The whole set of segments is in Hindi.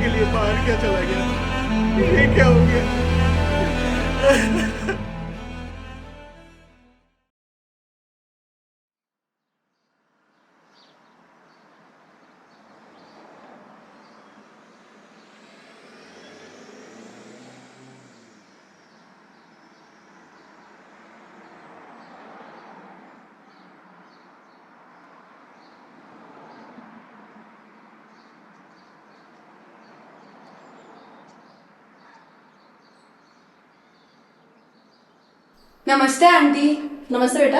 के लिए बाहर क्या चला गया, ये क्या हो गया। नमस्ते आंटी। नमस्ते बेटा।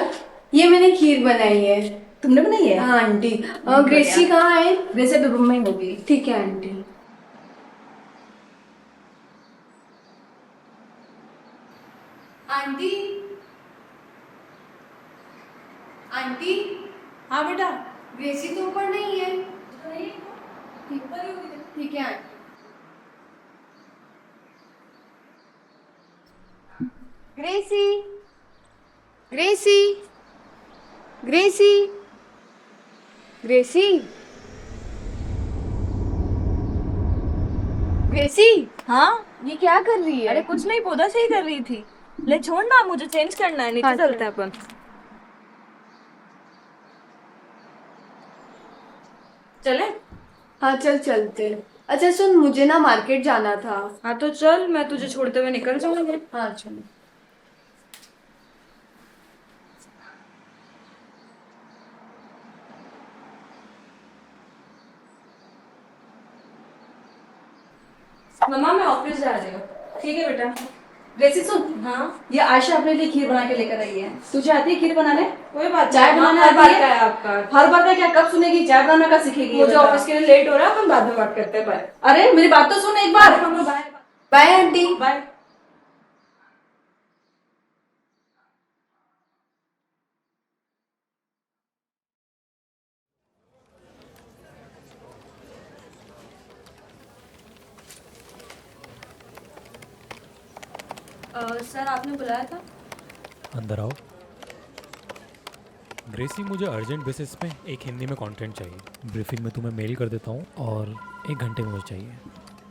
ये मैंने खीर बनाई है। तुमने बनाई है? हाँ आंटी। ग्रेसी कहाँ है? वैसे भी रूम में ही होगी। ठीक है आंटी। Aunty, aunty. हाँ बेटा। ग्रेसी तो ऊपर नहीं है। ठीक है आंटी। ग्रेसी, ग्रेसी, ग्रेसी, ग्रेसी, ग्रेसी। हाँ। ये क्या कर रही है? अरे कुछ नहीं, पौधा सही कर रही थी। ले छोड़ ना, मुझे चेंज करना है, नीचे हाँ, चलते हैं अपन। चले? हाँ चल चलते। अच्छा सुन, मुझे ना मार्केट जाना था। हाँ तो चल, मैं तुझे छोड़ते हुए निकल जाऊंगी। हाँ चलो। मम्मा मैं ऑफिस जा रही हूँ। ठीक है बेटा। ग्रेसी सुन। हाँ। ये आयशा अपने लिए खीर बना के लेकर आई है। तुझे आती है खीर बनाने? कोई बात, चाय बनाने हर बार आती का है? है आपका। हर बार का क्या, कब सुनेगी? चाय बनाना का सीखेगी? मुझे ऑफिस के लिए लेट हो रहा है, अपन बाद में बात करते हैं। बाय। अरे मेरी बात तो सुन एक बार। Bye. Bye aunty. Bye. Sir आपने बुलाया था? अंदर आओ। ग्रेसी, मुझे अर्जेंट बेसिस पे एक हिंदी में कंटेंट चाहिए। ब्रीफिंग में तुम्हें मेल कर देता हूँ और 1 घंटे में मुझे चाहिए।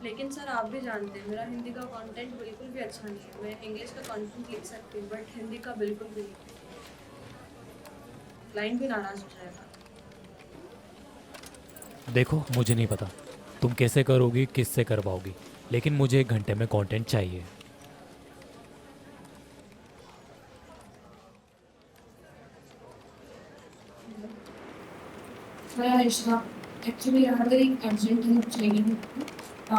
लेकिन सर आप भी जानते हैं मेरा हिंदी का कंटेंट बिल्कुल भी अच्छा नहीं है। मैं इंग्लिश का कंटेंट लिख सकती हूँ बट हिंदी का बिल्कुल भी नहीं। क्लाइंट भी नाराज हो जाएगा। देखो, मुझे नहीं पता तुम कैसे करोगी, किससे करवाओगी, लेकिन मुझे 1 घंटे में कंटेंट चाहिए। मैं आयशा, एक्चुअली यहाँ पर एक अर्जेंट हेल्प चाहिए।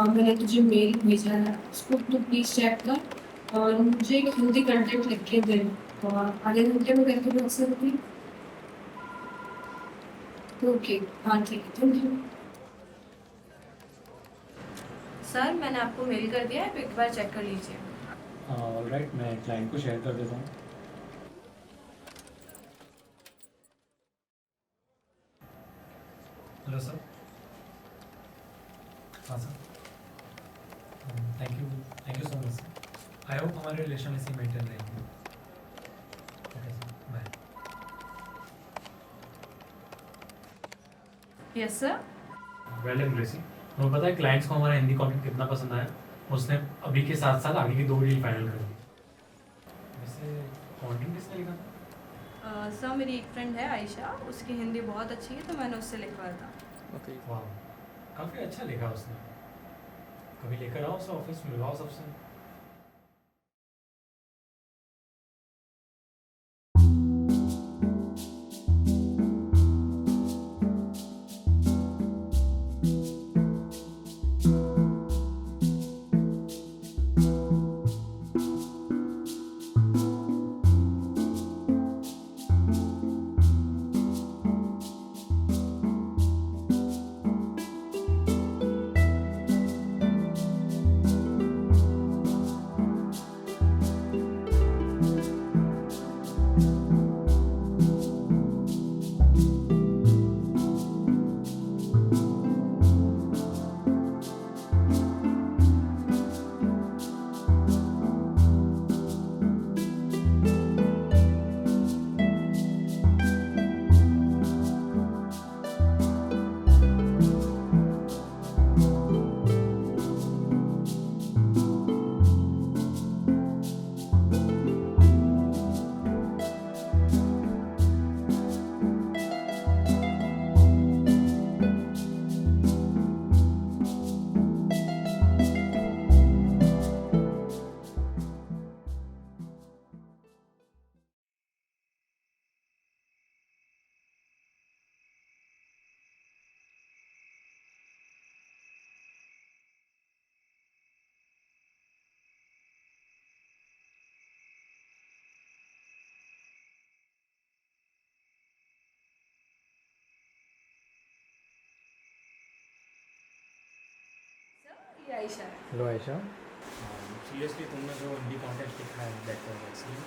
मैंने तुझे मेल भेजा है, उसको तू प्लीज़ चेक कर और मुझे एक हिंदी कंटेंट लिख के दे। और आधे घंटे में करके भेज सकती? ओके, हाँ ठीक है, थैंक यू। सर मैंने आपको मेल कर दिया है, आप एक बार चेक कर लीजिए। ऑलराइट, मैं क्लाइंट को शेयर कर देता हूँ। Hello sir. हाँ sir. Thank you so much sir. I hope हमारे रिलेशन ऐसे मेंटेन रहेंगे। Okay sir, bye. Yes sir. Well and Gracie, तुम्हें पता है क्लाइंट्स को हमारा हिंदी कंटेंट कितना पसंद आया? उसने अभी के साथ साथ आगे की 2 डील फाइनल कर दी। वैसे कंटेंट किसने लिखा था? सर मेरी एक फ्रेंड है आयशा, उसकी हिंदी बहुत अच्छी है तो मैंने उससे लिखवाया था। ओके, वाह, काफ़ी अच्छा लिखा उसने। कभी लेकर आओ उसे ऑफिस, मिलवाओ सबसे। ये आयशा है। हेलो आयशा। सीरियसली तुमने जो हिंदी कंटेंट लिखा है बेटर है, इसलिए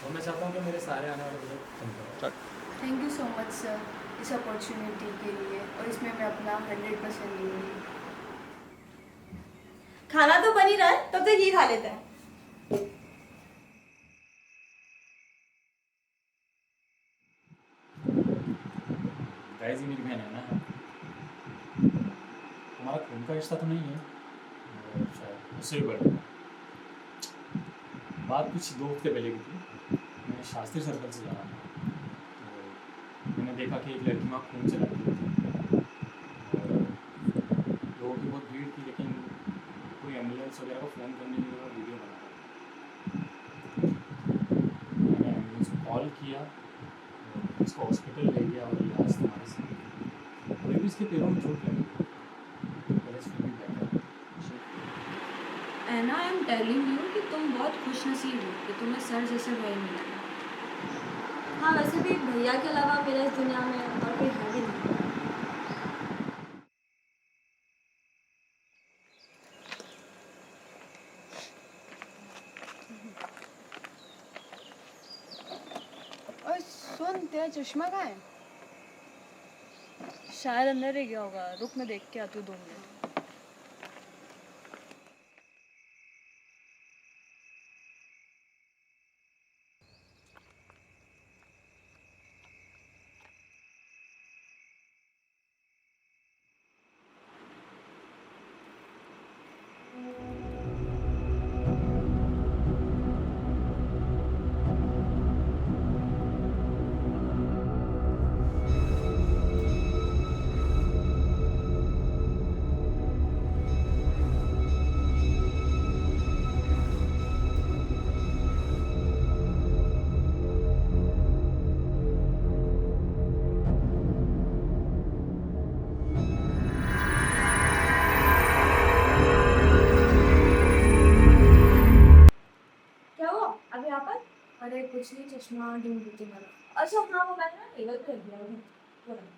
और मैं चाहता हूँ कि मेरे सारे आने वाले वीडियो तुम करो। Thank you so much sir इस अपॉर्चुनिटी के लिए, और इसमें मैं अपना 100% दूंगी। खाना तो बन ही रहा है, तब तक ये खा लेते हैं। गाइस, ये मेरी बहन है ना, हमारा खून का रिश्ता तो नहीं है, और शायद उससे भी बड़ा। बात कुछ 2 हफ्ते पहले की थी। मैं शास्त्री सर्कल से जा रहा था, तो मैंने देखा कि एक लड़की वहाँ खून चला रही थी, और लोगों की बहुत भीड़ थी, लेकिन कोई एम्बुलेंस वगैरह को फ़ोन करने के लिए वीडियो बना रहा था। मैंने एम्बुलेंस को कॉल किया, उसको हॉस्पिटल ले गया, और ये आज तुम्हारे साथ कोई भी इसके पैरों में चोट लगी, पर इट्स फिर भी better. Anna, I am telling you कि तुम बहुत खुशनसीब हो कि तुम्हें सर जैसे भाई मिला। हाँ वैसे भी भैया के अलावा मेरा इस दुनिया में और कोई है भी नहीं। और सुन, तेरा चश्मा कहाँ है? शायद अंदर ही गया होगा, रुक मैं देख के आती हूँ 2 मिनट। क्या हुआ अभी यहाँ पर? अरे कुछ नहीं, चश्मा ढूंढ रही थी मैं। अच्छा हाँ, वो मैंने ना टेबल पे रख दिया वो रहा।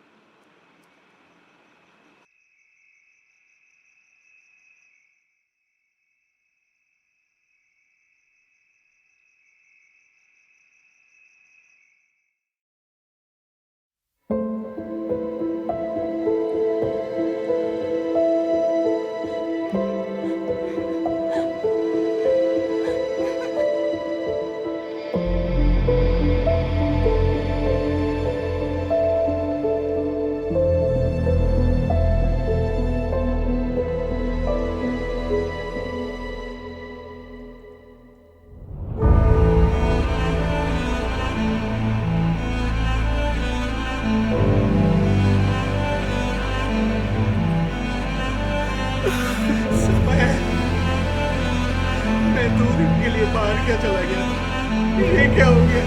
मैं 2 दिन के लिए बाहर क्या चला गया, ये क्या हो गया?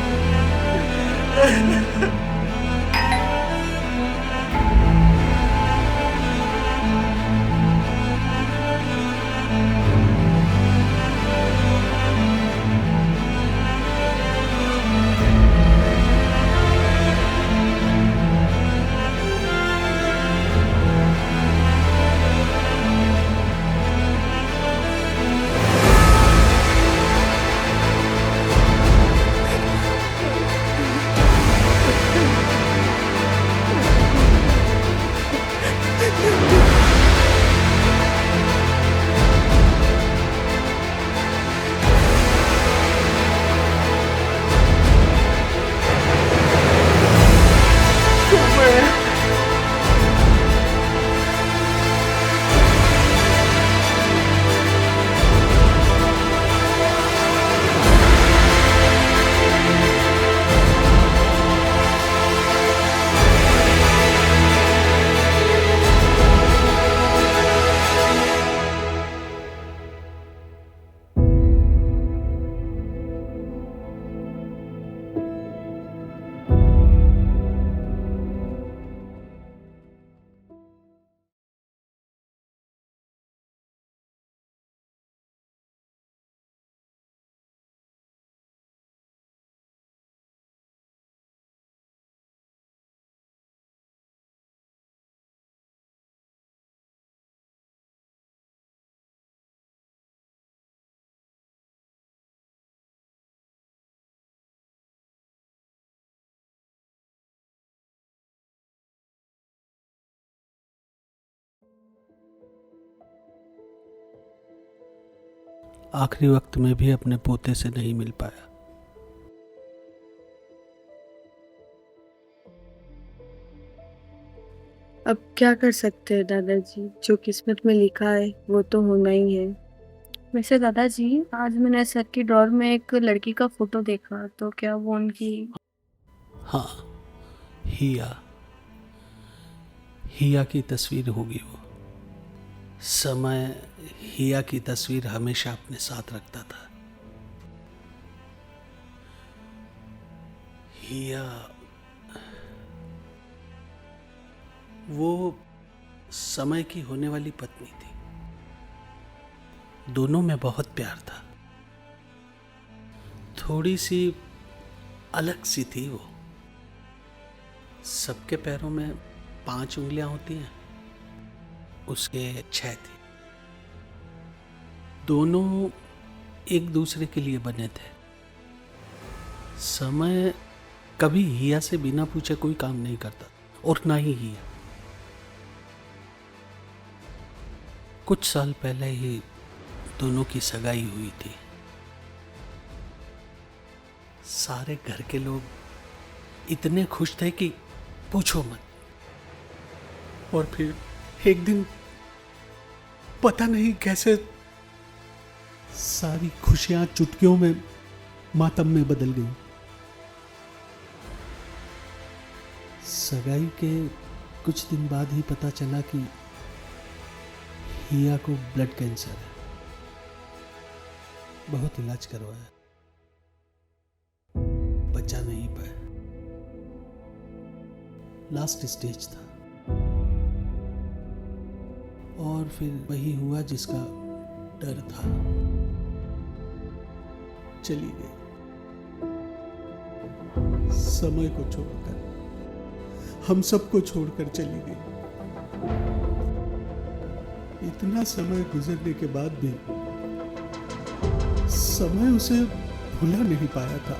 आखिरी वक्त में भी अपने पोते से नहीं मिल पाया। अब क्या कर सकते हैं दादाजी, जो किस्मत में लिखा है वो तो होना ही है। वैसे दादाजी, आज मैंने सर की ड्रॉर में एक लड़की का फोटो देखा, तो क्या वो उनकी? हाँ, हिया की तस्वीर होगी वो। समय हिया की तस्वीर हमेशा अपने साथ रखता था। हिया वो समय की होने वाली पत्नी थी। दोनों में बहुत प्यार था। थोड़ी सी अलग सी थी वो। सबके पैरों में 5 उंगलियां होती हैं, उसके 6 थी। दोनों एक दूसरे के लिए बने थे। समय कभी हिया से बिना पूछे कोई काम नहीं करता, और ना ही हिया। कुछ साल पहले ही दोनों की सगाई हुई थी। सारे घर के लोग इतने खुश थे कि पूछो मत। और फिर एक दिन पता नहीं कैसे सारी खुशियां चुटकियों में मातम में बदल गई। सगाई के कुछ दिन बाद ही पता चला कि हिया को ब्लड कैंसर है। बहुत इलाज करवाया, बचा नहीं पाया। लास्ट स्टेज था। और फिर वही हुआ जिसका डर था। चली गई समय को छोड़कर, हम सबको छोड़कर चली गई। इतना समय गुजरने के बाद भी समय उसे भुला नहीं पाया था।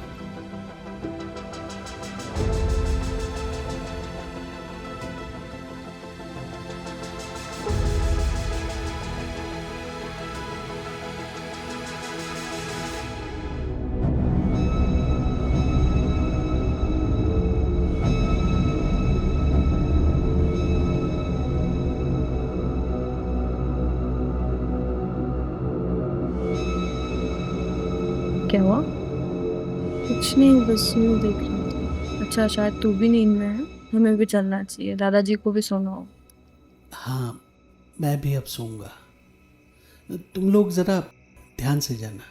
क्या हुआ? कुछ नहीं, बस यूँ देख रही थी। अच्छा, शायद तू भी नींद में है। हमें भी चलना चाहिए, दादाजी को भी सोना हो। हाँ, मैं भी अब सोऊंगा। तुम लोग जरा ध्यान से जाना।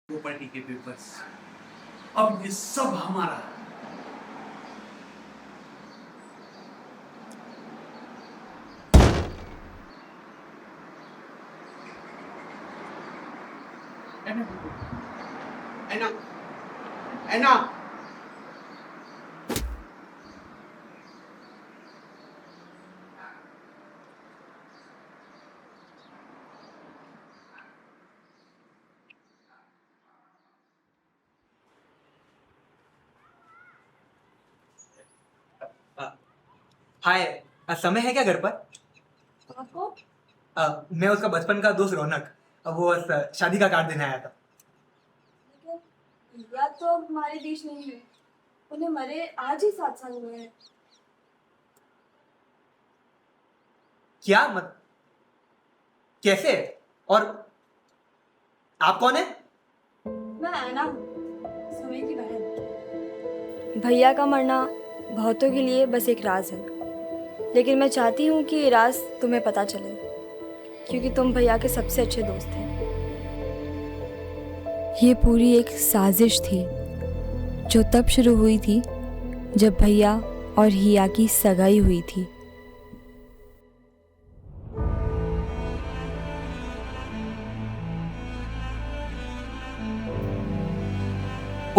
प्रॉपर्टी के पेपर्स, अब ये सब हमारा है। ऐना, ऐना, हाय, समय है क्या घर पर? आपको मैं उसका बचपन का दोस्त रौनक, वो शादी का कार्ड देने आया था। या तो हमारे बीच नहीं है, उन्हें मरे आज ही 7 साल हुए हैं। क्या मत कैसे? और आप कौन है? मैं ऐना हूँ, समय की बहन। भैया का मरना बहुतों के लिए बस एक राज है, लेकिन मैं चाहती हूँ कि ये राज तुम्हें पता चले, क्योंकि तुम भैया के सबसे अच्छे दोस्त हैं। ये पूरी एक साजिश थी जो तब शुरू हुई थी जब भैया और हिया की सगाई हुई थी।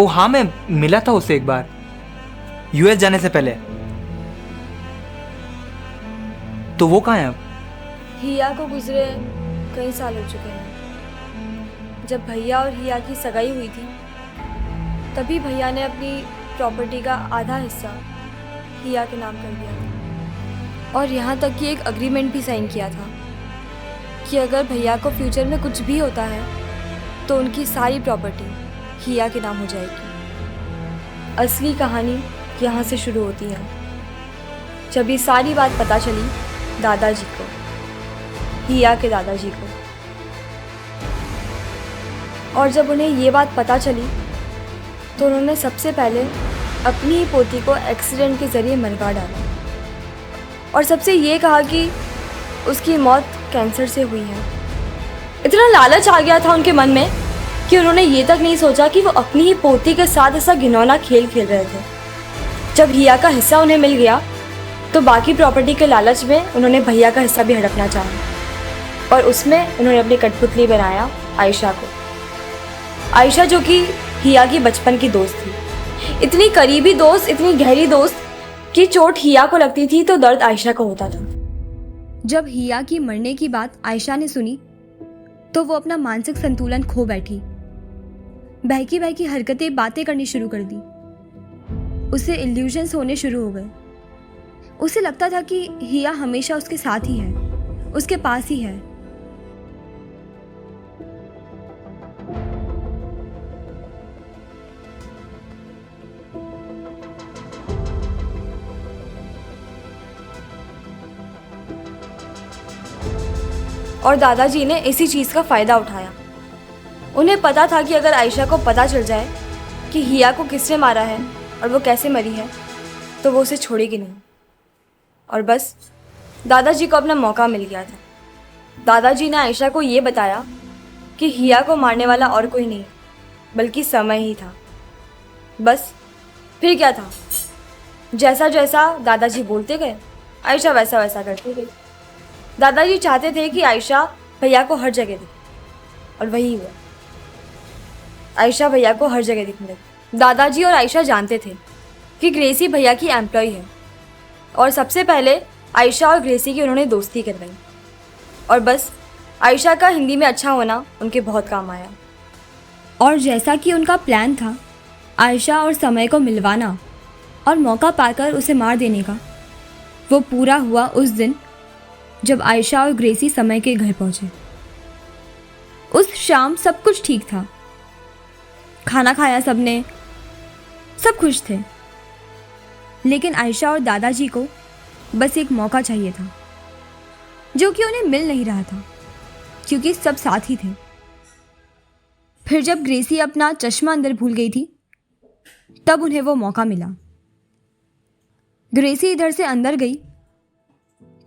ओ हाँ, मैं मिला था उससे एक बार यूएस जाने से पहले। तो वो कहाँ है अब? हिया को गुजरे कई साल हो चुके हैं। जब भैया और हिया की सगाई हुई थी तभी भैया ने अपनी प्रॉपर्टी का आधा हिस्सा हिया के नाम कर दिया था और यहाँ तक कि एक अग्रीमेंट भी साइन किया था कि अगर भैया को फ्यूचर में कुछ भी होता है तो उनकी सारी प्रॉपर्टी हिया के नाम हो जाएगी। असली कहानी यहाँ से शुरू होती है जब ये सारी बात पता चली दादाजी को, हिया के दादाजी को। और जब उन्हें ये बात पता चली तो उन्होंने सबसे पहले अपनी ही पोती को एक्सीडेंट के ज़रिए मरवा डाला और सबसे ये कहा कि उसकी मौत कैंसर से हुई है। इतना लालच आ गया था उनके मन में कि उन्होंने ये तक नहीं सोचा कि वो अपनी ही पोती के साथ ऐसा घिनौना खेल खेल रहे थे। जब हिया का हिस्सा उन्हें मिल गया तो बाकी प्रॉपर्टी के लालच में उन्होंने भैया का हिस्सा भी हड़पना चाहा और उसमें उन्होंने अपनी कठपुतली बनाया आयशा को। आयशा जो कि हिया की बचपन की दोस्त थी, इतनी करीबी दोस्त, इतनी गहरी दोस्त कि चोट हिया को लगती थी तो दर्द आयशा को होता था। जब हिया की मरने की बात आयशा ने सुनी तो वो अपना मानसिक संतुलन खो बैठी। बहकी बहकी हरकतें, बातें करनी शुरू कर दी। उसे इल्यूजन्स होने शुरू हो गए। उसे लगता था कि हिया हमेशा उसके साथ ही है, उसके पास ही है। और दादाजी ने इसी चीज़ का फ़ायदा उठाया। उन्हें पता था कि अगर आयशा को पता चल जाए कि हिया को किसने मारा है और वो कैसे मरी है तो वो उसे छोड़ेगी नहीं। और बस दादाजी को अपना मौका मिल गया था। दादाजी ने आयशा को ये बताया कि हिया को मारने वाला और कोई नहीं बल्कि समय ही था। बस फिर क्या था, जैसा जैसा दादाजी बोलते गए आयशा वैसा वैसा करती गई। दादाजी चाहते थे कि आयशा भैया को हर जगह दिखे और वही हुआ। आयशा भैया को हर जगह दिखने लगी। दादाजी और आयशा जानते थे कि ग्रेसी भैया की एम्प्लॉय है और सबसे पहले आयशा और ग्रेसी की उन्होंने दोस्ती करवाई। और बस आयशा का हिंदी में अच्छा होना उनके बहुत काम आया। और जैसा कि उनका प्लान था आयशा और समय को मिलवाना और मौका पाकर उसे मार देने का, वो पूरा हुआ उस दिन जब आयशा और ग्रेसी समय के घर पहुंचे। उस शाम सब कुछ ठीक था, खाना खाया सबने, सब खुश थे। लेकिन आयशा और दादाजी को बस एक मौका चाहिए था जो कि उन्हें मिल नहीं रहा था क्योंकि सब साथ ही थे। फिर जब ग्रेसी अपना चश्मा अंदर भूल गई थी तब उन्हें वो मौका मिला। ग्रेसी इधर से अंदर गई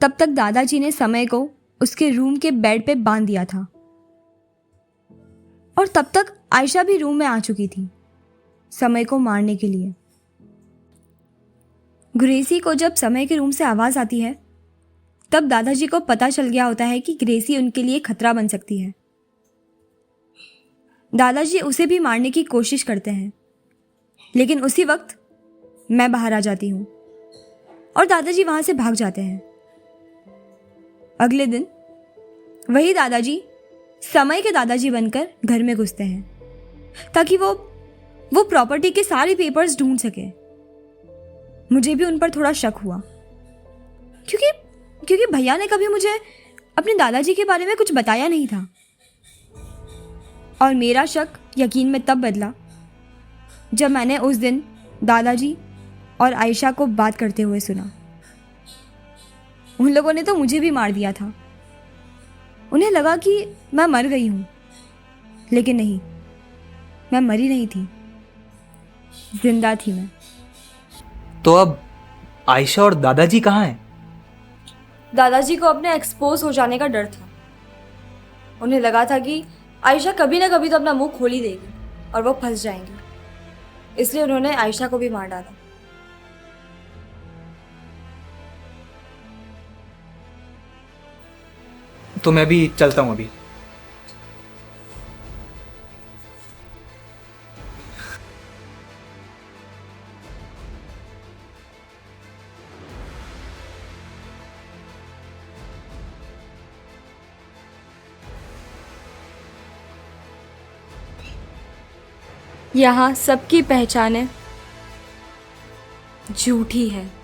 तब तक दादाजी ने समय को उसके रूम के बेड पे बांध दिया था और तब तक आयशा भी रूम में आ चुकी थी समय को मारने के लिए। ग्रेसी को जब समय के रूम से आवाज़ आती है तब दादाजी को पता चल गया होता है कि ग्रेसी उनके लिए खतरा बन सकती है। दादाजी उसे भी मारने की कोशिश करते हैं लेकिन उसी वक्त मैं बाहर आ जाती हूँ और दादाजी वहाँ से भाग जाते हैं। अगले दिन वही दादाजी समय के दादाजी बनकर घर में घुसते हैं ताकि वो प्रॉपर्टी के सारे पेपर्स ढूंढ सके। मुझे भी उन पर थोड़ा शक हुआ क्योंकि भैया ने कभी मुझे अपने दादाजी के बारे में कुछ बताया नहीं था। और मेरा शक यकीन में तब बदला जब मैंने उस दिन दादाजी और आयशा को बात करते हुए सुना। उन लोगों ने तो मुझे भी मार दिया था। उन्हें लगा कि मैं मर गई हूँ, लेकिन नहीं, मैं मरी नहीं थी, जिंदा थी मैं। तो अब आयशा और दादाजी कहाँ हैं? दादाजी को अपने एक्सपोज हो जाने का डर था। उन्हें लगा था कि आयशा कभी ना कभी तो अपना मुंह खोल ही देगी और वो फंस जाएंगी, इसलिए उन्होंने आयशा को भी मार डाला। तो मैं भी चलता हूँ अभी। यहाँ सबकी पहचानें झूठी है।